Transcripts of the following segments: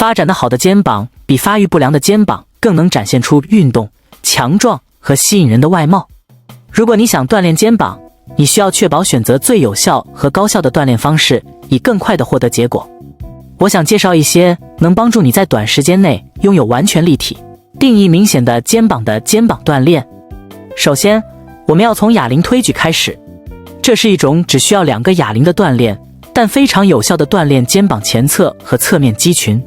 发展的好的肩膀比发育不良的肩膀更能展现出运动、强壮和吸引人的外貌。如果你想锻炼肩膀，你需要确保选择最有效和高效的锻炼方式，以更快地获得结果。我想介绍一些能帮助你在短时间内拥有完全立体、定义明显的肩膀的肩膀锻炼。首先，我们要从哑铃推举开始。这是一种只需要2个哑铃的锻炼，但非常有效的锻炼肩膀前侧和侧面肌群。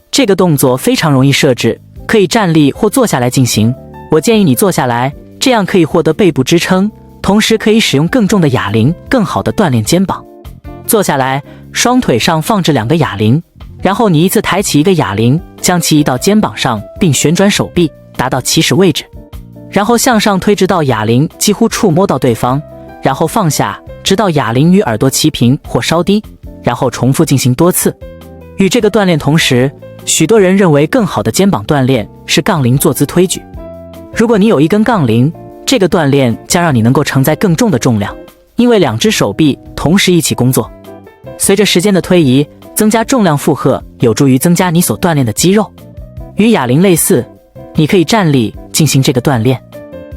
这个动作非常容易设置，可以站立或坐下来进行。我建议你坐下来，这样可以获得背部支撑，同时可以使用更重的哑铃，更好地锻炼肩膀。坐下来，双腿上放置2个哑铃，然后你依次抬起1个哑铃，将其移到肩膀上，并旋转手臂，达到起始位置。然后向上推直到哑铃几乎触摸到对方，然后放下，直到哑铃与耳朵齐平或稍低，然后重复进行多次。与这个锻炼同时，许多人认为更好的肩膀锻炼是杠铃坐姿推举。如果你有1根杠铃，这个锻炼将让你能够承载更重的重量，因为2只手臂同时一起工作。随着时间的推移，增加重量负荷有助于增加你所锻炼的肌肉。与哑铃类似，你可以站立进行这个锻炼，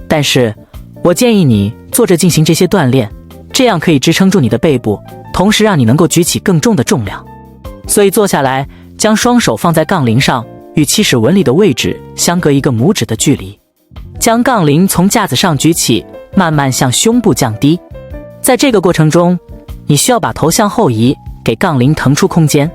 但是我建议你坐着进行这些锻炼，这样可以支撑住你的背部，同时让你能够举起更重的重量。所以坐下来，将双手放在杠铃上，与起始纹理的位置相隔1个拇指的距离。将杠铃从架子上举起，慢慢向胸部降低。在这个过程中，你需要把头向后移，给杠铃腾出空间。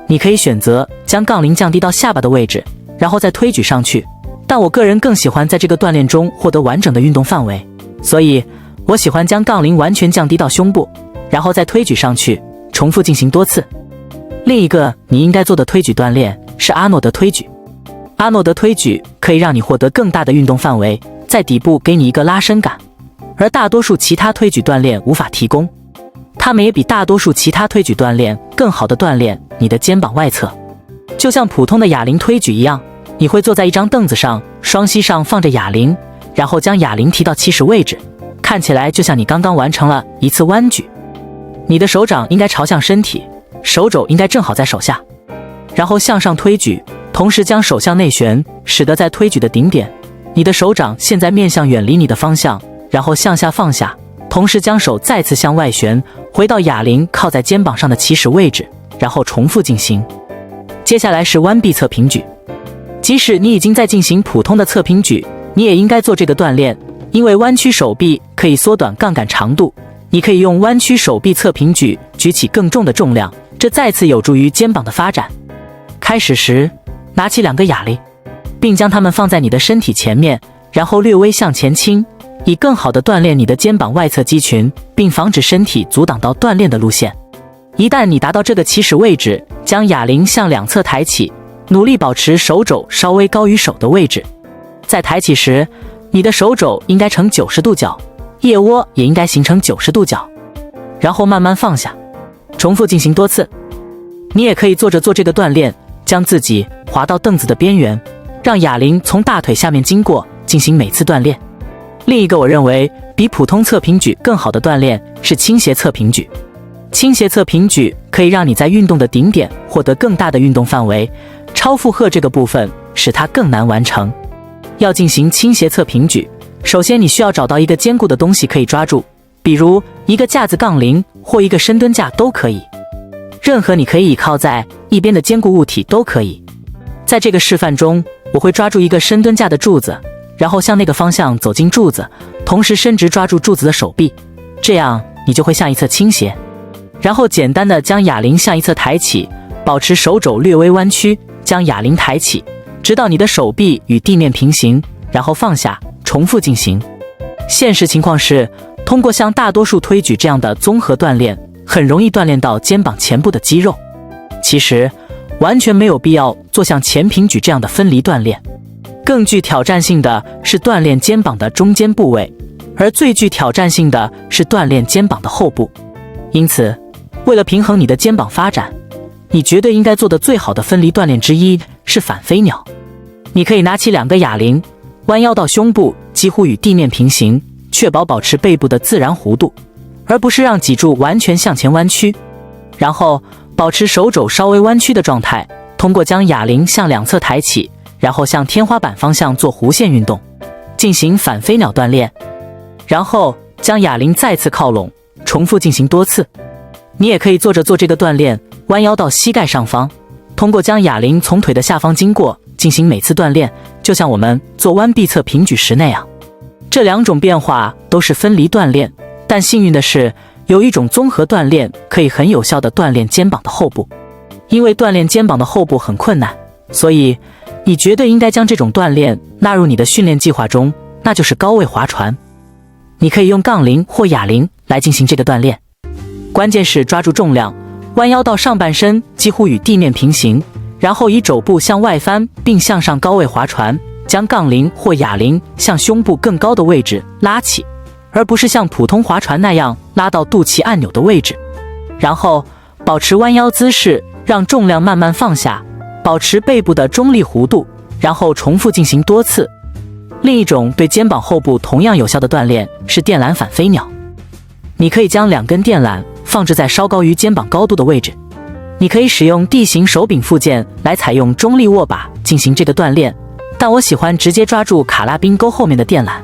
你可以选择将杠铃降低到下巴的位置，然后再推举上去。但我个人更喜欢在这个锻炼中获得完整的运动范围，所以我喜欢将杠铃完全降低到胸部，然后再推举上去，重复进行多次。另一个你应该做的推举锻炼是阿诺德推举。阿诺德推举可以让你获得更大的运动范围，在底部给你一个拉伸感，而大多数其他推举锻炼无法提供。它们也比大多数其他推举锻炼更好地锻炼你的肩膀外侧。就像普通的哑铃推举一样，你会坐在一张凳子上，双膝上放着哑铃，然后将哑铃提到起始位置，看起来就像你刚刚完成了一次弯举。你的手掌应该朝向身体，手肘应该正好在手下，然后向上推举，同时将手向内旋，使得在推举的顶点，你的手掌现在面向远离你的方向，然后向下放下，同时将手再次向外旋，回到哑铃靠在肩膀上的起始位置，然后重复进行。接下来是弯臂侧平举。即使你已经在进行普通的侧平举，你也应该做这个锻炼，因为弯曲手臂可以缩短杠杆长度。你可以用弯曲手臂侧平举举起更重的重量，这再次有助于肩膀的发展。开始时，拿起2个哑铃，并将它们放在你的身体前面，然后略微向前倾，以更好地锻炼你的肩膀外侧肌群，并防止身体阻挡到锻炼的路线。一旦你达到这个起始位置，将哑铃向2侧抬起，努力保持手肘稍微高于手的位置。在抬起时，你的手肘应该呈90度角，腋窝也应该形成90度角，然后慢慢放下，重复进行多次。你也可以坐着做这个锻炼，将自己滑到凳子的边缘，让哑铃从大腿下面经过，进行每次锻炼。另一个我认为比普通侧平举更好的锻炼是倾斜侧平举。倾斜侧平举可以让你在运动的顶点获得更大的运动范围，超负荷这个部分使它更难完成。要进行倾斜侧平举，首先你需要找到一个坚固的东西可以抓住，比如一个架子杠铃或一个深蹲架都可以，任何你可以倚靠在一边的坚固物体都可以。在这个示范中，我会抓住一个深蹲架的柱子，然后向那个方向走进柱子，同时伸直抓住柱子的手臂，这样你就会向一侧倾斜。然后简单的将哑铃向一侧抬起，保持手肘略微弯曲，将哑铃抬起，直到你的手臂与地面平行，然后放下，重复进行。现实情况是，通过像大多数推举这样的综合锻炼，很容易锻炼到肩膀前部的肌肉。其实完全没有必要做像前平举这样的分离锻炼。更具挑战性的是锻炼肩膀的中间部位，而最具挑战性的是锻炼肩膀的后部。因此，为了平衡你的肩膀发展，你绝对应该做的最好的分离锻炼之一是反飞鸟。你可以拿起2个哑铃，弯腰到胸部几乎与地面平行，确保保持背部的自然弧度，而不是让脊柱完全向前弯曲。然后保持手肘稍微弯曲的状态，通过将哑铃向两侧抬起，然后向天花板方向做弧线运动，进行反飞鸟锻炼。然后将哑铃再次靠拢，重复进行多次。你也可以坐着做这个锻炼，弯腰到膝盖上方，通过将哑铃从腿的下方经过，进行每次锻炼，就像我们做弯臂侧平举时那样。这两种变化都是分离锻炼，但幸运的是，有一种综合锻炼可以很有效地锻炼肩膀的后部。因为锻炼肩膀的后部很困难，所以你绝对应该将这种锻炼纳入你的训练计划中，那就是高位划船。你可以用杠铃或哑铃来进行这个锻炼，关键是抓住重量，弯腰到上半身几乎与地面平行，然后以肘部向外翻并向上高位划船，将杠铃或哑铃向胸部更高的位置拉起，而不是像普通划船那样拉到肚脐按钮的位置。然后保持弯腰姿势，让重量慢慢放下，保持背部的中立弧度，然后重复进行多次。另一种对肩膀后部同样有效的锻炼是电缆反飞鸟。你可以将2根电缆放置在稍高于肩膀高度的位置。你可以使用地形手柄附件来采用中立握把进行这个锻炼，但我喜欢直接抓住卡拉宾钩后面的电缆。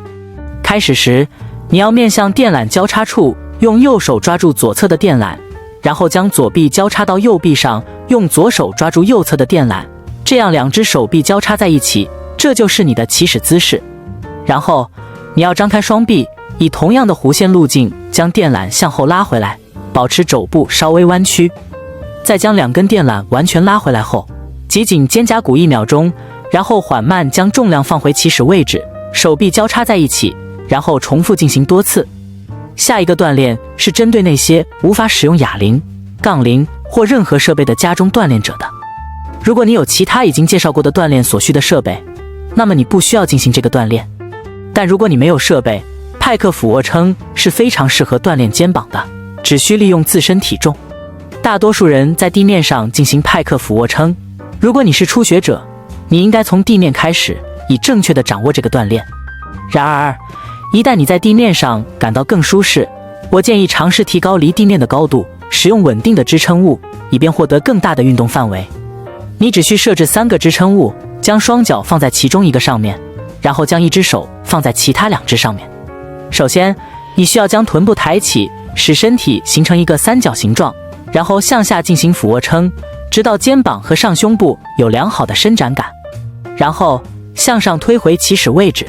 开始时，你要面向电缆交叉处，用右手抓住左侧的电缆，然后将左臂交叉到右臂上，用左手抓住右侧的电缆，这样2只手臂交叉在一起，这就是你的起始姿势。然后你要张开双臂，以同样的弧线路径将电缆向后拉回来，保持肘部稍微弯曲。再将2根电缆完全拉回来后，挤紧肩胛骨1秒钟，然后缓慢将重量放回起始位置，手臂交叉在一起，然后重复进行多次。下一个锻炼是针对那些无法使用哑铃、杠铃或任何设备的家中锻炼者的。如果你有其他已经介绍过的锻炼所需的设备，那么你不需要进行这个锻炼。但如果你没有设备，派克俯卧撑是非常适合锻炼肩膀的，只需利用自身体重。大多数人在地面上进行派克俯卧撑。如果你是初学者，你应该从地面开始，以正确地掌握这个锻炼。然而，一旦你在地面上感到更舒适，我建议尝试提高离地面的高度，使用稳定的支撑物，以便获得更大的运动范围。你只需设置3个支撑物，将双脚放在其中一个上面，然后将一只手放在其他2只上面。首先，你需要将臀部抬起，使身体形成一个三角形状，然后向下进行俯卧撑，直到肩膀和上胸部有良好的伸展感，然后向上推回起始位置。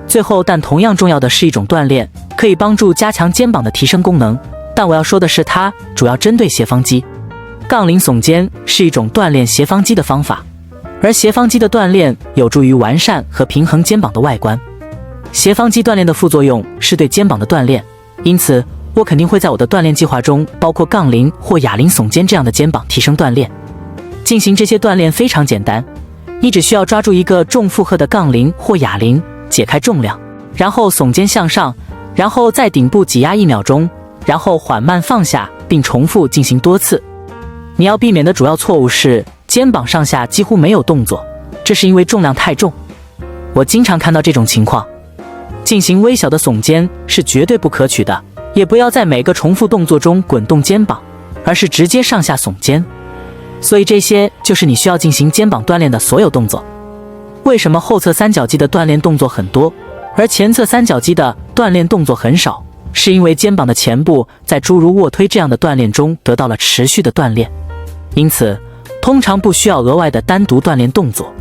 最后但同样重要的是一种锻炼，可以帮助加强肩膀的提升功能，但我要说的是它主要针对斜方肌。杠铃耸肩是一种锻炼斜方肌的方法，而斜方肌的锻炼有助于完善和平衡肩膀的外观。斜方肌锻炼的副作用是对肩膀的锻炼，因此我肯定会在我的锻炼计划中包括杠铃或哑铃耸肩这样的肩膀提升锻炼。进行这些锻炼非常简单，你只需要抓住一个重负荷的杠铃或哑铃，解开重量，然后耸肩向上，然后在顶部挤压1秒钟，然后缓慢放下，并重复进行多次。你要避免的主要错误是肩膀上下几乎没有动作，这是因为重量太重。我经常看到这种情况。进行微小的耸肩是绝对不可取的，也不要在每个重复动作中滚动肩膀，而是直接上下耸肩。所以这些就是你需要进行肩膀锻炼的所有动作。为什么后侧三角肌的锻炼动作很多，而前侧三角肌的锻炼动作很少？是因为肩膀的前部在诸如卧推这样的锻炼中得到了持续的锻炼，因此通常不需要额外的单独锻炼动作。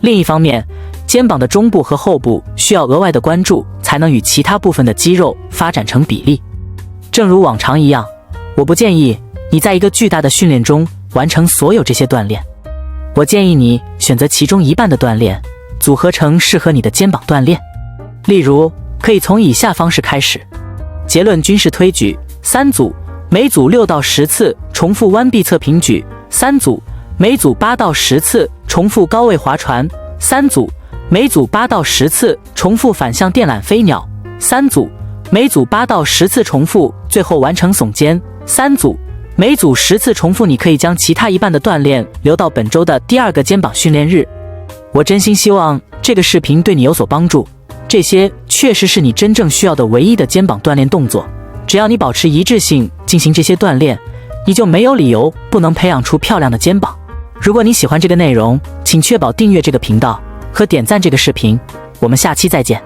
另一方面，肩膀的中部和后部需要额外的关注，才能与其他部分的肌肉发展成比例。正如往常一样，我不建议你在一个巨大的训练中完成所有这些锻炼。我建议你选择其中一半的锻炼，组合成适合你的肩膀锻炼。例如，可以从以下方式开始：结论军事推举3组，每组6到10次重复弯臂侧平举3组，每组8到10次重复高位划船3组，每组8到10次重复反向电缆飞鸟3组，每组8到10次重复，最后完成耸肩3组，每组10次重复。你可以将其他一半的锻炼留到本周的第2个肩膀训练日。我真心希望这个视频对你有所帮助，这些确实是你真正需要的唯一的肩膀锻炼动作。只要你保持一致性进行这些锻炼，你就没有理由不能培养出漂亮的肩膀。如果你喜欢这个内容，请确保订阅这个频道和点赞这个视频。我们下期再见。